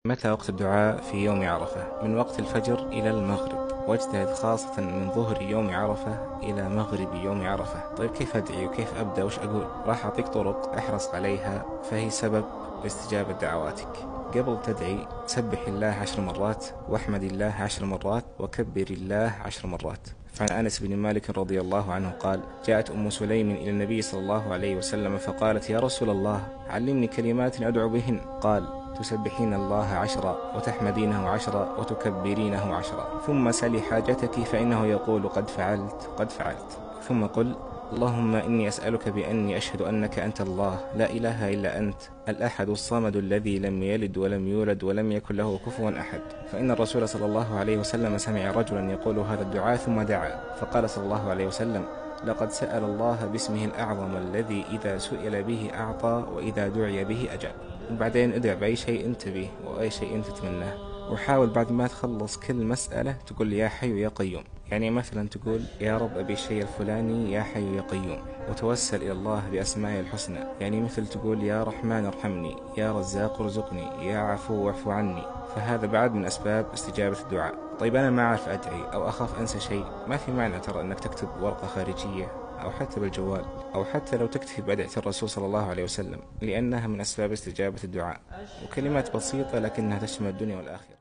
متى وقت الدعاء في يوم عرفة؟ من وقت الفجر إلى المغرب، واجتهد خاصة من ظهر يوم عرفة إلى مغرب يوم عرفة. طيب كيف أدعي وكيف أبدأ وش أقول؟ راح أعطيك طرق احرص عليها، فهي سبب لاستجابة دعواتك. قبل تدعي سبح الله 10 مرات، واحمد الله 10 مرات، وكبر الله 10 مرات. فعن أنس بن مالك رضي الله عنه قال: جاءت أم سليم إلى النبي صلى الله عليه وسلم فقالت: يا رسول الله، علمني كلمات أدعو بهن. قال: تسبحين الله 10، وتحمدينه 10، وتكبرينه 10، ثم سلي حاجتك فإنه يقول قد فعلت قد فعلت. ثم قل: اللهم إني أسألك بأني أشهد أنك أنت الله لا إله إلا أنت الأحد الصمد الذي لم يلد ولم يولد ولم يكن له كفوا أحد. فإن الرسول صلى الله عليه وسلم سمع رجلا يقول هذا الدعاء ثم دعا، فقال صلى الله عليه وسلم: لقد سأل الله باسمه الأعظم الذي إذا سئل به أعطى وإذا دعي به أجاب. وبعدين ادع بأي شيء أنت به وأي شيء أنت تتمناه، وحاول بعد ما تخلص كل مسألة تقول يا حي يا قيوم. يعني مثلا تقول: يا رب أبي الشيء الفلاني يا حي يا قيوم، وتوسل إلى الله بأسمائه الحسنى. يعني مثل تقول: يا رحمن ارحمني، يا رزاق ارزقني، يا عفو واعف عني. فهذا بعد من أسباب استجابة الدعاء. طيب أنا ما أعرف أدعي أو أخاف أنسى شيء، ما في معنى ترى أنك تكتب ورقة خارجية أو حتى بالجوال، أو حتى لو تكتفي بأدعية الرسول صلى الله عليه وسلم، لأنها من أسباب استجابة الدعاء، وكلمات بسيطة لكنها تشمل الدنيا والآخرة.